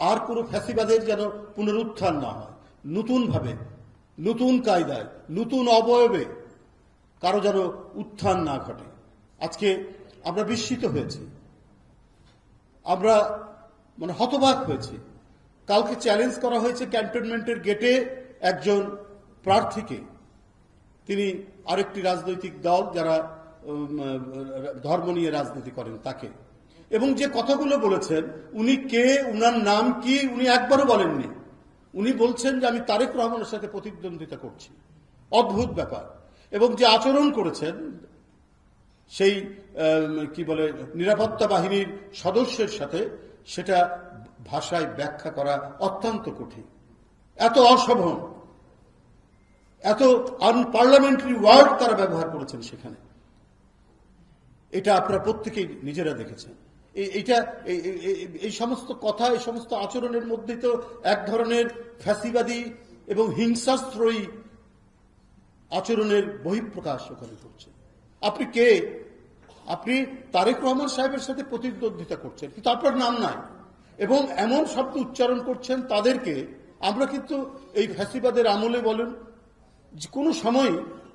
আর কোনো ফ্যাসিবাদের যেন পুনরুত্থান না হয়, নতুনভাবে, নতুন কায়দায়, নতুন অবয়বে কারো যেন উত্থান না ঘটে। আজকে আমরা বিস্মিত হয়েছি, আমরা হতবাক হয়েছি। কালকে চ্যালেঞ্জ করা হয়েছে ক্যান্টনমেন্টের গেটে একজন প্রার্থীকে, তিনি আরেকটি রাজনৈতিক দল যারা ধর্ম নিয়ে রাজনীতি করেন তাকে, এবং যে কথাগুলো বলেছেন, উনি কে, উনার নাম কি, উনি একবারও বলেননি। উনি বলছেন যে আমি তারেক রহমানের সাথে প্রতিদ্বন্দ্বিতা করছি। অদ্ভুত ব্যাপার। এবং যে আচরণ করেছেন সেই কি বলে নিরাপত্তা বাহিনীর সদস্যের সাথে, সেটা ভাষায় ব্যাখ্যা করা অত্যন্ত কঠিন। এত অশোভন, এত আনপার্লামেন্টারি ওয়ার্ড তারা ব্যবহার করেছেন সেখানে। এটা আপনারা প্রত্যেকেই নিজেরা দেখেছেন। এই সমস্ত কথা, এই সমস্ত আচরণের মধ্যে তো এক ধরনের ফ্যাসিবাদী এবং হিংসাস্ত্রয়ী আচরণের বহিঃপ্রকাশ ওখানে করছে। আপনি কে? আপনি তারেক রহমান সাহেবের সাথে প্রতিদ্বন্দ্বিতা করছেন, কিন্তু আপনার নাম নাই, এবং এমন শব্দ উচ্চারণ করছেন তাদেরকে। আমরা কিন্তু এই ফ্যাসিবাদের আমলে বলেন যে কোনো সময়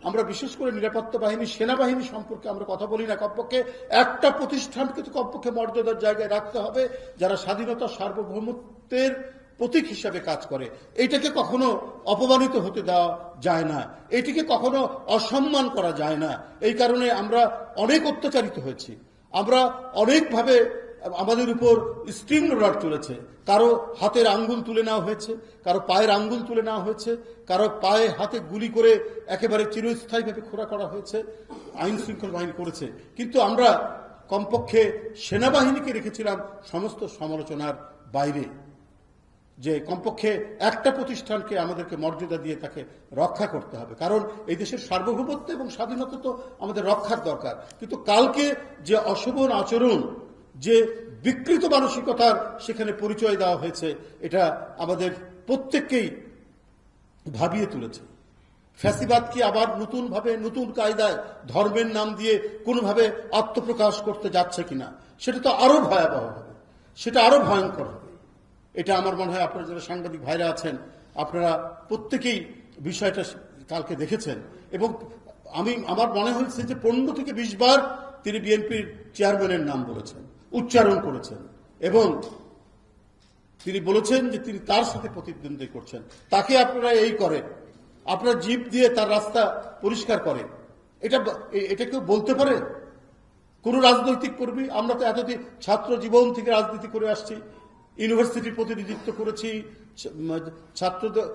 আমরা বিশেষ করে নিরাপত্তা বাহিনী, সেনাবাহিনী সম্পর্কে আমরা কথা বলি না। কমপক্ষে একটা প্রতিষ্ঠানকে তো কমপক্ষে মর্যাদার জায়গায় রাখতে হবে, যারা স্বাধীনতা সার্বভৌমত্বের প্রতীক হিসাবে কাজ করে। এইটাকে কখনো অপমানিত হতে দেওয়া যায় না, এটিকে কখনো অসম্মান করা যায় না। এই কারণে আমরা অনেক অত্যাচারিত হয়েছি, আমরা অনেকভাবে আমাদের উপর স্টিম রোলার চলেছে। কারো হাতের আঙ্গুল তুলে নেওয়া হয়েছে, কারো পায়ের আঙ্গুল তুলে নেওয়া হয়েছে, কারো পায়ে হাতে গুলি করে একেবারে চিরস্থায়ীভাবে খোঁড়া করা হয়েছে, আইন শৃঙ্খলা বাহিনী করেছে। কিন্তু আমরা কমপক্ষে সেনাবাহিনীকে রেখেছিলাম সমস্ত সমালোচনার বাইরে, যে কমপক্ষে একটা প্রতিষ্ঠানকে আমাদেরকে মর্যাদা দিয়ে তাকে রক্ষা করতে হবে, কারণ এই দেশের সার্বভৌমত্ব এবং স্বাধীনতা তো আমাদের রক্ষার দরকার। কিন্তু কালকে যে অশোভন আচরণ, যে বিকৃত মানসিকতার সেখানে পরিচয় দেওয়া হয়েছে, এটা আমাদের প্রত্যেককেই ভাবিয়ে তুলেছে। ফ্যাসিবাদ কি আবার নতুনভাবে, নতুন কায়দায় ধর্মের নাম দিয়ে কোনোভাবে আত্মপ্রকাশ করতে যাচ্ছে কিনা, সেটা তো আরো ভয়াবহ হবে, সেটা আরো ভয়ঙ্কর হবে। এটা আমার মনে হয় আপনারা যারা সাংবাদিক ভাইরা আছেন, আপনারা প্রত্যেকেই বিষয়টা কালকে দেখেছেন। এবং আমার মনে হয়েছে যে 15 থেকে 20 বার তিনি বিএনপির চেয়ারম্যানের নাম বলেছেন, উচ্চারণ করেছেন, এবং তিনি বলেছেন যে তিনি তার সাথে প্রতিদ্বন্দ্বী করছেন। তাকে আপনারা এই করেন, আপনার জিপ দিয়ে তার রাস্তা পরিষ্কার করেন, এটা কেউ বলতে পারে? কোন রাজনৈতিক কর্মী? আমরা তো এতদিন ছাত্র জীবন থেকে রাজনীতি করে আসছি, ইউনিভার্সিটির প্রতিনিধিত্ব করেছি, ছাত্রদের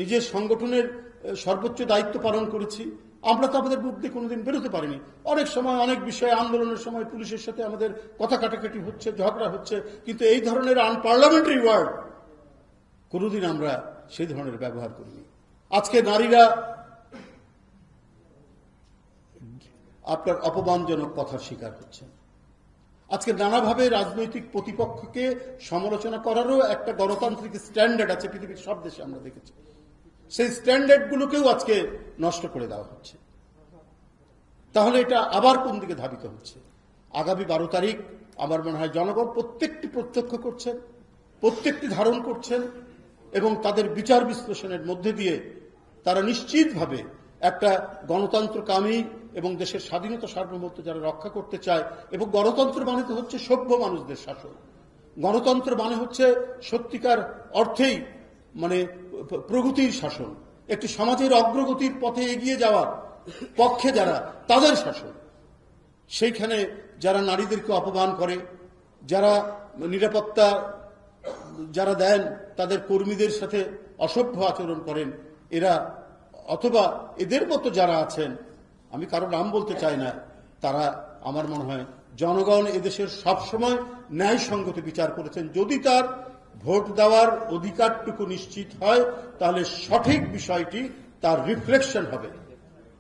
নিজের সংগঠনের সর্বোচ্চ দায়িত্ব পালন করেছি। আমরা তো আমাদের মুখ দিয়ে কোনোদিন বেরোতে পারিনি। অনেক সময় অনেক বিষয়ে, আন্দোলনের সময় পুলিশের সাথে আমাদের কথা কাটাকাটি হচ্ছে, ঝগড়া হচ্ছে, কিন্তু এই ধরনের আনপার্লামেন্টারি ওয়ার্ড কোনোদিন আমরা সেই ধরনের ব্যবহার করিনি। আজকে নারীরা আপনার অপমানজনক কথার শিকার হচ্ছেন। আজকে নানাভাবে রাজনৈতিক প্রতিপক্ষকে সমালোচনা করারও একটা গণতান্ত্রিক স্ট্যান্ডার্ড আছে, পৃথিবীর সব দেশে আমরা দেখেছি। সেই স্ট্যান্ডার্ডগুলোকেও আজকে নষ্ট করে দেওয়া হচ্ছে। তাহলে এটা আবার কোন দিকে ধাবিত হচ্ছে? আগামী 12 তারিখ আমার মনে হয় জনগণ প্রত্যেকটি প্রত্যক্ষ করছেন, প্রত্যেকটি ধারণ করছেন, এবং তাদের বিচার বিশ্লেষণের মধ্যে দিয়ে তারা নিশ্চিতভাবে একটা গণতন্ত্রকামী এবং দেশের স্বাধীনতা সার্বভৌমত্ব যারা রক্ষা করতে চায়, এবং গণতন্ত্র মানে তো হচ্ছে সভ্য মানুষদের শাসন, গণতন্ত্র মানে হচ্ছে সত্যিকার অর্থেই প্রগতির শাসন, একটি সমাজের অগ্রগতির পথে এগিয়ে যাওয়ার পক্ষে যারা, তাদের শাসন। সেইখানে যারা নারীদেরকে অপমান করে, যারা নিরাপত্তা যারা দেন তাদের কর্মীদের সাথে অসভ্য আচরণ করেন, এরা অথবা এদের মতো যারা আছেন, আমি কারো নাম বলতে চাই না, তারা আমার মনে হয় জনগণ এদেশের সবসময় ন্যায়সঙ্গত বিচার করেছেন। যদি তার ভোট দেওয়ার অধিকারটুকু নিশ্চিত হয়, তাহলে সঠিক বিষয়টি তার রিফ্লেকশন হবে।